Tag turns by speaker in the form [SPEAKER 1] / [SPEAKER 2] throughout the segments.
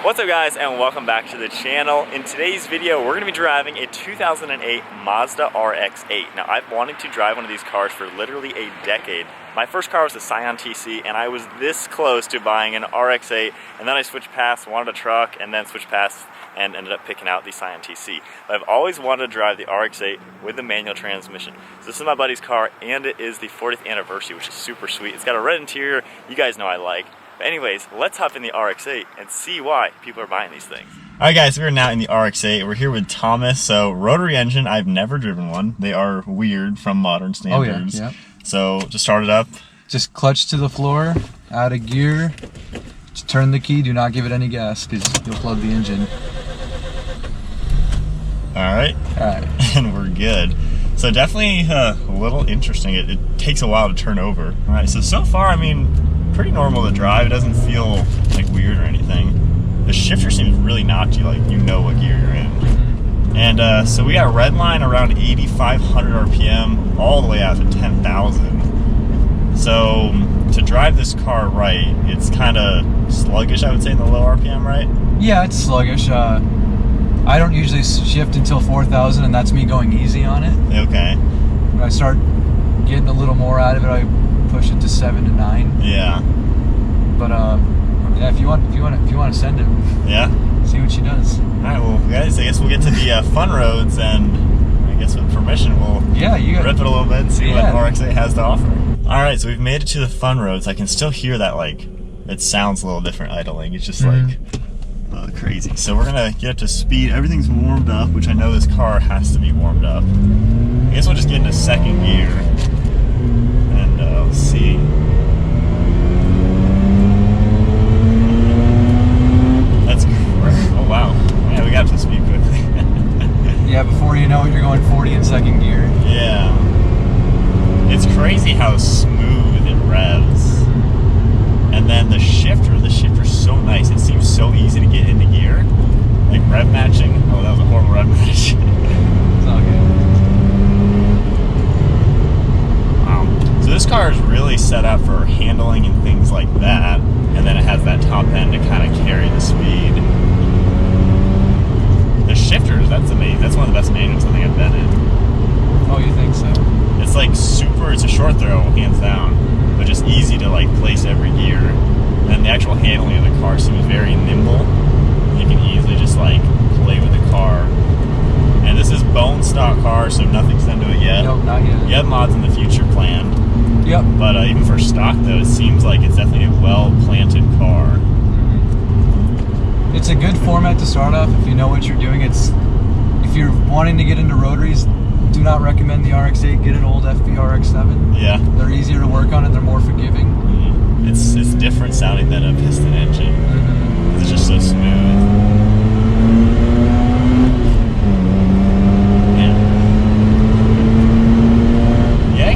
[SPEAKER 1] What's up guys, and welcome back to the channel. In today's video we're going to be driving a 2008 Mazda RX-8. Now I've wanted to drive one of these cars for literally a decade. My first car was a Scion TC and I was this close to buying an RX-8, and then I switched past, wanted a truck, and then switched past and ended up picking out the Scion TC. But I've always wanted to drive the RX-8 with the manual transmission. So this is my buddy's car and it is the 40th anniversary, which is super sweet. It's got a red interior, you guys know I like. But anyways, let's hop in the RX-8 and see why people are buying these things. Alright guys, we're now in the RX-8. We're here with Thomas. So rotary engine, I've never driven one. They are weird from modern standards.
[SPEAKER 2] Oh yeah, yeah.
[SPEAKER 1] So just start it up.
[SPEAKER 2] Just clutch to the floor, out of gear, just turn the key, do not give it any gas because you'll plug the engine.
[SPEAKER 1] Alright. And we're good. So definitely a little interesting. It takes a while to turn over. Alright, so far, I mean, pretty normal to drive. It doesn't feel like weird or anything. The shifter seems really notchy, like you know what gear you're in. And so we got red line around 8,500 RPM all the way out to 10,000. So to drive this car right, it's kind of sluggish, I would say, in the low RPM, right?
[SPEAKER 2] Yeah, it's sluggish. I don't usually shift until 4,000, and that's me going easy on it.
[SPEAKER 1] Okay.
[SPEAKER 2] When I start getting a little more out of it, I push it to 7 to 9.
[SPEAKER 1] Yeah.
[SPEAKER 2] But yeah, if you want to send it,
[SPEAKER 1] yeah,
[SPEAKER 2] see what she does.
[SPEAKER 1] All right, well, guys, I guess we'll get to the fun roads, and I guess with permission, we'll rip it a little bit and see what RX-8 has to offer. All right, so we've made it to the fun roads. I can still hear that, like, it sounds a little different idling. It's just like crazy. So we're gonna get up to speed. Everything's warmed up, which I know this car has to be warmed up. I guess we'll just get into second gear. Let's see. That's great. Oh wow. Yeah, we got to speed quickly.
[SPEAKER 2] Yeah, before you know it, you're going 40 in second gear.
[SPEAKER 1] Yeah. It's crazy how smooth it revs. And then the shifter's so nice. It seems so easy to get into gear. Like rev matching. Oh, that was a horrible rev match.
[SPEAKER 2] It's all good.
[SPEAKER 1] So this car is really set up for handling and things like that, and then it has that top end to kind of carry the speed. The shifters, that's amazing. That's one of the best manuals I think I've been in.
[SPEAKER 2] Oh, you think so?
[SPEAKER 1] It's like it's a short throw, hands down, but just easy to like place every gear. And the actual handling of the car seems very nimble. You can easily just like play with the car. And this is bone stock car, so nothing's done to it yet.
[SPEAKER 2] Nope, not yet.
[SPEAKER 1] You have mods in the future planned.
[SPEAKER 2] Yep.
[SPEAKER 1] But even for stock, though, it seems like it's definitely a well-planted car.
[SPEAKER 2] It's a good format to start off if you know what you're doing. If you're wanting to get into rotaries, do not recommend the RX-8. Get an old FB RX-7.
[SPEAKER 1] Yeah.
[SPEAKER 2] They're easier to work on and they're more forgiving.
[SPEAKER 1] It's different sounding than a piston engine. It's just so smooth.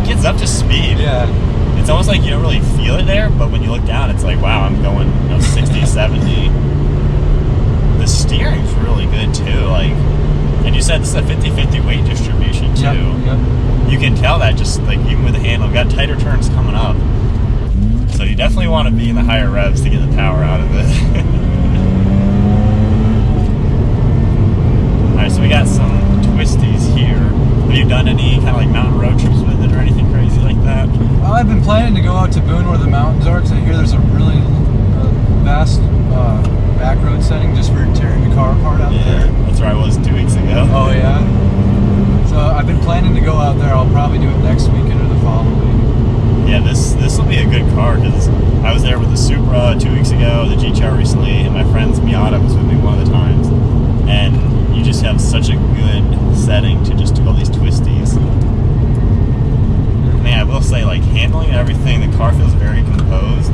[SPEAKER 1] Gets up to speed.
[SPEAKER 2] Yeah.
[SPEAKER 1] It's almost like you don't really feel it there, but when you look down, it's like, wow, I'm going 60, 70. The steering's really good too. Like, and you said this is a 50-50 weight distribution too.
[SPEAKER 2] Yep.
[SPEAKER 1] You can tell that just like even with the handle, got tighter turns coming up. So you definitely want to be in the higher revs to get the power out of it. All right, so we got some twisties here. Have you done any kind of like mountain road trips with it or anything crazy like that?
[SPEAKER 2] I've been planning to go out to Boone where the mountains are because I hear there's a really vast back road setting just for tearing the car apart out there.
[SPEAKER 1] That's where I was 2 weeks ago.
[SPEAKER 2] Oh yeah? So I've been planning to go out there. I'll probably do it next weekend or the following.
[SPEAKER 1] Yeah, this will be a good car because I was there with the Supra 2 weeks ago, the GTR recently, and my friend's Miata was with me one of the times. And you just have such a good setting to just do all these twisties. Man, I will say, like, handling everything, the car feels very composed.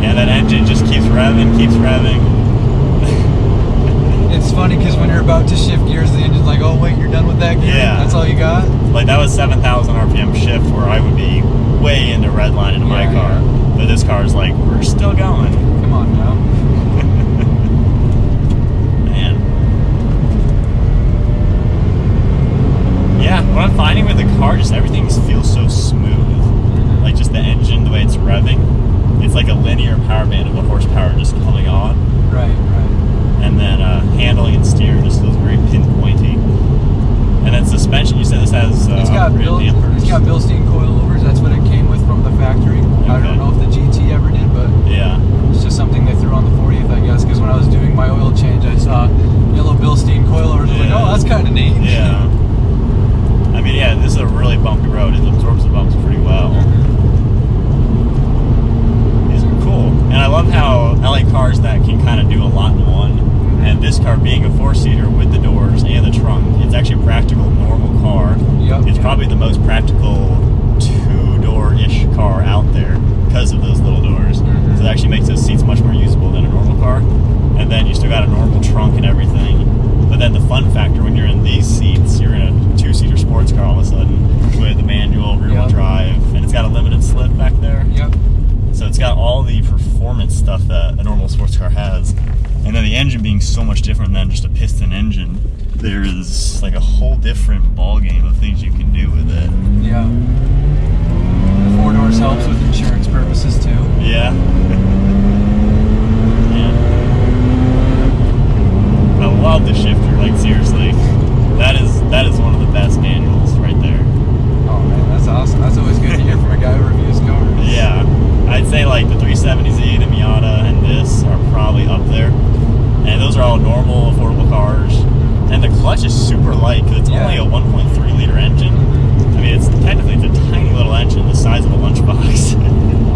[SPEAKER 1] And that engine just keeps revving.
[SPEAKER 2] It's funny because when you're about to shift gears, the engine's like, oh wait, you're done with that gear?
[SPEAKER 1] Yeah.
[SPEAKER 2] That's all you got?
[SPEAKER 1] Like, that was 7,000 RPM shift where I would be way into redline into my car. Yeah. But this car is like, we're still going.
[SPEAKER 2] Come on now.
[SPEAKER 1] Man. Yeah, what I'm finding with the car, just everything feels so smooth. Like just the engine, the way it's revving. power band of a horsepower just coming on.
[SPEAKER 2] Right.
[SPEAKER 1] And then handling and steering just feels very pinpointy. And then suspension, you said this has
[SPEAKER 2] It's got Bilstein coilovers. That's what it came with from the factory.
[SPEAKER 1] Okay.
[SPEAKER 2] I don't know if the GT ever did, but
[SPEAKER 1] yeah,
[SPEAKER 2] it's just something they threw on the 40th, I guess. Because when I was doing my oil change, I saw yellow Bilstein coilovers. I was like, oh, that's kind of neat.
[SPEAKER 1] Yeah. I mean, yeah, this is a really bumpy road. It absorbs the bumps pretty well. These are cool. And I love how LA cars that can kind of do a lot in one. And this car being a 4-seater with the doors and the trunk, it's actually a practical, normal car. It's probably the most practical 2-door-ish car out there because of those little doors. So it actually makes those seats much more usable than a normal car. And then you still got a normal trunk and everything. But then the fun factor when you're in these seats, you're in a 2-seater sports car all of a sudden with a manual rear-wheel drive, and it's got a limited slip back there. So it's got all the performance stuff that a normal sports car has. And then the engine being so much different than just a piston engine, there's like a whole different ball game of things you can do with it.
[SPEAKER 2] Yeah. The 4 doors helps with insurance purposes too.
[SPEAKER 1] Yeah. I love the shifter, like seriously. That is one of the best manuals right there.
[SPEAKER 2] Oh man, that's awesome. That's always good to hear from a guy who reviews cars.
[SPEAKER 1] Yeah. I'd say like the 370Z, the Miata, and this are probably up there. And those are all normal, affordable cars. And the clutch is super light because it's only a 1.3 liter engine. I mean, it's technically a tiny little engine the size of a lunchbox.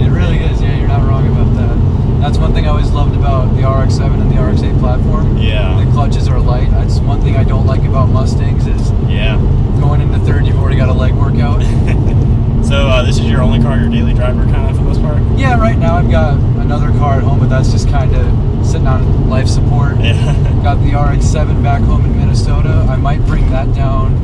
[SPEAKER 2] It really is, yeah, you're not wrong about that. That's one thing I always loved about the RX-7 and the RX-8 platform.
[SPEAKER 1] Yeah.
[SPEAKER 2] The clutches are light. That's one thing I don't like about Mustangs is going into third, you've already got a leg workout.
[SPEAKER 1] So this is your only car, your daily driver kind of for the most part?
[SPEAKER 2] Yeah, right now I've got another car at home, but that's just kind of sitting on life support. Got the RX-7 back home in Minnesota. I might bring that down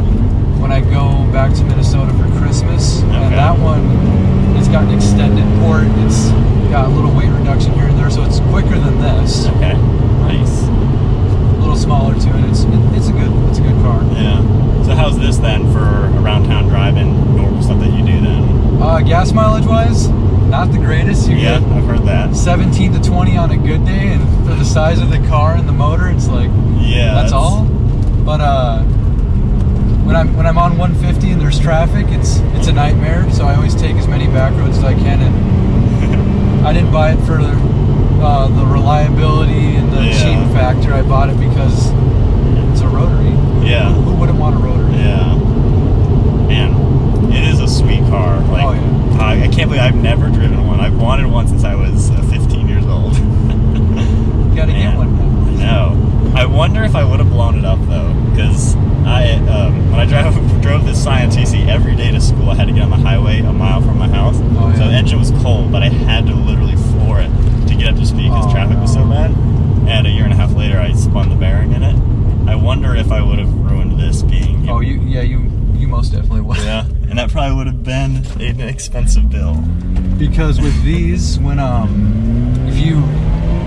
[SPEAKER 2] when I go back to Minnesota for Christmas. And that one, it's got an extended port. It's got a little weight reduction here and there, so it's quicker than this.
[SPEAKER 1] Okay, nice.
[SPEAKER 2] A little smaller too, and it's a good car.
[SPEAKER 1] Yeah. So how's this then for around town driving, normal stuff that you do then?
[SPEAKER 2] Gas mileage wise, not the greatest. You get
[SPEAKER 1] I've heard that.
[SPEAKER 2] 17 to 20 on a good day, and for the size of the car and the motor, it's like that's all. But when I'm on 150 and there's traffic, it's a nightmare. So I always take as many back roads as I can, and I didn't buy it for the reliability and the cheap factor. I bought it because it's a rotary.
[SPEAKER 1] Yeah.
[SPEAKER 2] Who wouldn't want a rotary?
[SPEAKER 1] Yeah. Man, it is a sweet car. Like, I can't believe I've never driven one. I've wanted one since I was 15 years old.
[SPEAKER 2] You gotta get one now.
[SPEAKER 1] I know. I wonder if I would have blown it up though, because when I drove this Scion TC every day to school, I had to get on the highway a mile from my house. So the engine was cold, but I had to literally floor it to get up to speed because traffic was so bad. And a year and a half later, I spun the bearing in it. I wonder if I would have ruined this being.
[SPEAKER 2] You most definitely would.
[SPEAKER 1] Yeah, and that probably would have been an expensive bill.
[SPEAKER 2] Because with these, when if you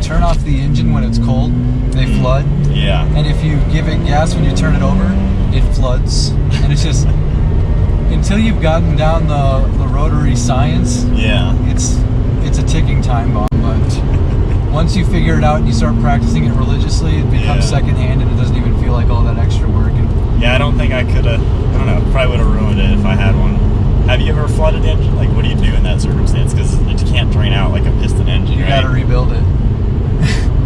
[SPEAKER 2] turn off the engine when it's cold, they flood.
[SPEAKER 1] Yeah.
[SPEAKER 2] And if you give it gas when you turn it over, it floods. And it's just until you've gotten down the rotary science. Yeah. It's a ticking time bomb, but once you figure it out and you start practicing it religiously, it becomes secondhand and it doesn't even feel like all that extra work.
[SPEAKER 1] Yeah, I don't think I could have, I don't know, probably would have ruined it if I had one. Have you ever flooded the engine? Like, what do you do in that circumstance? Because it can't drain out like a piston engine,
[SPEAKER 2] You gotta rebuild it.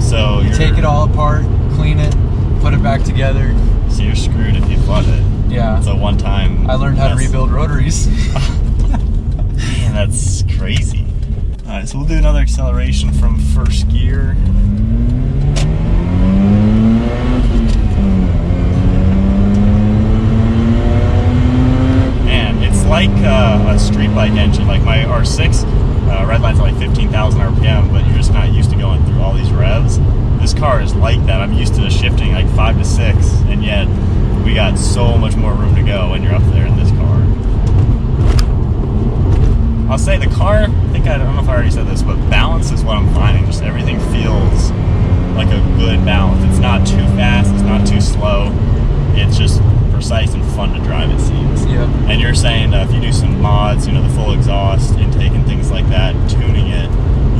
[SPEAKER 1] So
[SPEAKER 2] you take it all apart, clean it, put it back together.
[SPEAKER 1] So you're screwed if you flood it.
[SPEAKER 2] Yeah.
[SPEAKER 1] It's a one-time.
[SPEAKER 2] I learned how to rebuild rotaries.
[SPEAKER 1] Man, that's crazy. Alright, so we'll do another acceleration from first gear. Man, it's like a street bike engine. Like my R6, red line's at like 15,000 RPM, but you're just not used to going through all these revs. This car is like that. I'm used to shifting like 5 to 6, and yet we got so much more room to go when you're up there in this car. I'll say the car, I don't know if I already said this, but balance is what I'm finding. Just everything feels like a good balance. It's not too fast, it's not too slow. It's just precise and fun to drive, it seems.
[SPEAKER 2] Yeah.
[SPEAKER 1] And you're saying if you do some mods, the full exhaust intake and things like that, tuning it,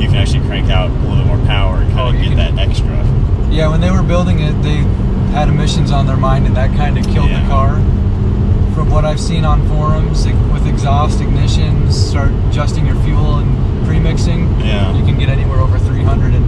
[SPEAKER 1] you can actually crank crank out a little bit more power and kind of get that extra.
[SPEAKER 2] Yeah, when they were building it, they had emissions on their mind, and that kind of killed the car. From what I've seen on forums, with exhaust, ignitions, start adjusting your fuel and pre-mixing, you can get anywhere over 300, and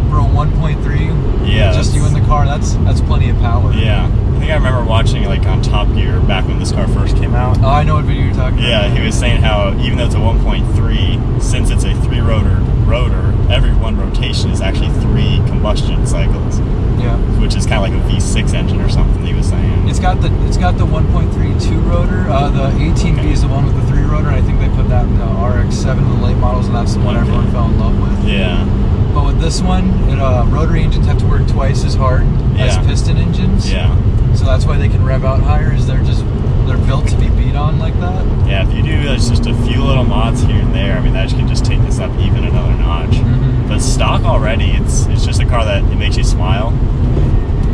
[SPEAKER 2] for a 1.3, just you in the car, that's plenty of power.
[SPEAKER 1] Yeah, I think I remember watching like on Top Gear back when this car first came out.
[SPEAKER 2] Oh, I know what video you're talking about.
[SPEAKER 1] Yeah, he was saying how even though it's a 1.3, since it's a 3-rotor rotor, every one rotation is actually 3 combustion cycles.
[SPEAKER 2] Yeah,
[SPEAKER 1] which is kind of like a V6 engine or something. He was saying
[SPEAKER 2] it's got the 1.32 rotor. The 18B is the one with the 3 rotor, and I think they put that in the RX-7 in the late models, and that's the one everyone fell in love with.
[SPEAKER 1] Yeah.
[SPEAKER 2] But with this one, rotary engines have to work twice as hard as piston engines.
[SPEAKER 1] Yeah.
[SPEAKER 2] So that's why they can rev out higher. Is they're built to be beat on like that.
[SPEAKER 1] Yeah. If you do just a few little mods here and there, I mean that can just take this up even another notch. But stock already, it's just a car that it makes you smile,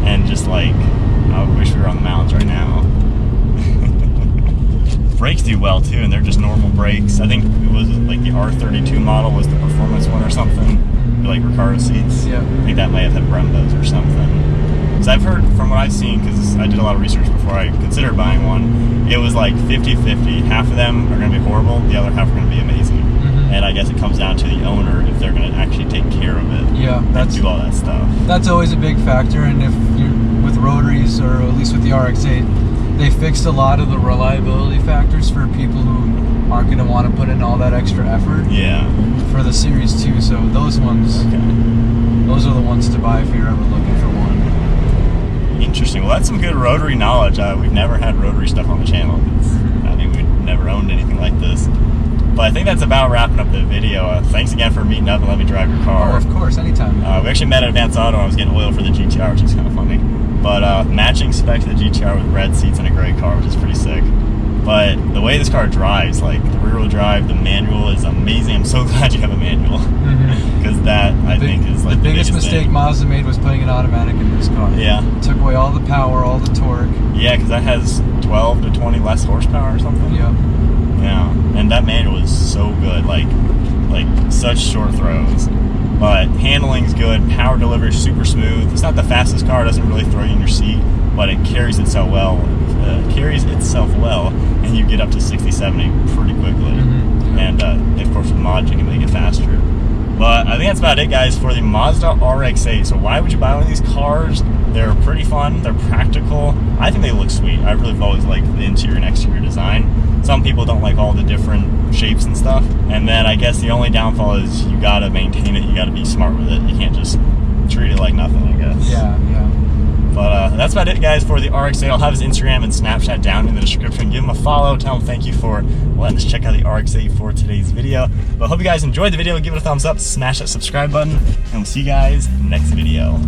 [SPEAKER 1] and just like I wish we were on the mountains right now. Brakes do well too, and they're just normal brakes. I think it was like the R32 model was the performance one or something, like Recaro seats.
[SPEAKER 2] Yeah.
[SPEAKER 1] I think that may have had Brembos or something. Because I've heard from what I've seen, because I did a lot of research before I considered buying one, it was like 50-50. Half of them are going to be horrible, the other half are going to be amazing. And I guess it comes down to the owner if they're going to actually take care of it.
[SPEAKER 2] Yeah,
[SPEAKER 1] and do all that stuff.
[SPEAKER 2] That's always a big factor. And if you're with rotaries, or at least with the RX-8, they fixed a lot of the reliability factors for people who aren't going to want to put in all that extra effort.
[SPEAKER 1] Yeah.
[SPEAKER 2] For the Series 2, so those ones, those are the ones to buy if you're ever looking for one.
[SPEAKER 1] Interesting. Well, that's some good rotary knowledge. We've never had rotary stuff on the channel. I mean, we've never owned anything like this. But I think that's about wrapping up the video. Thanks again for meeting up and letting me drive your car.
[SPEAKER 2] Oh, of course, anytime.
[SPEAKER 1] We actually met at Advance Auto. I was getting oil for the GTR, which is kind of funny. But matching spec to the GTR with red seats and a gray car, which is pretty sick. But the way this car drives, like the rear-wheel drive, the manual is amazing. I'm so glad you have a manual. Because that, I think, is like
[SPEAKER 2] the biggest mistake Mazda made was putting an automatic in this car.
[SPEAKER 1] Yeah.
[SPEAKER 2] It took away all the power, all the torque.
[SPEAKER 1] Yeah, because that has 12 to 20 less horsepower or something.
[SPEAKER 2] Yeah.
[SPEAKER 1] Yeah, and that manual is so good, like such short throws, but handling's good, power delivery is super smooth. It's not the fastest car, it doesn't really throw you in your seat, but it carries itself well, and you get up to 60, 70 pretty quickly. And of course with mods you can make it faster. But I think that's about it, guys, for the Mazda RX-8. So why would you buy one of these cars? They're pretty fun, they're practical. I think they look sweet. I really have always liked the interior and exterior design. Some people don't like all the different shapes and stuff. And then I guess the only downfall is you gotta maintain it, you gotta be smart with it. You can't just treat it like nothing, I guess.
[SPEAKER 2] Yeah.
[SPEAKER 1] But that's about it, guys, for the RX-8. I'll have his Instagram and Snapchat down in the description. Give him a follow. Tell him thank you for letting us check out the RX-8 for today's video. But I hope you guys enjoyed the video. Give it a thumbs up, smash that subscribe button, and we'll see you guys next video.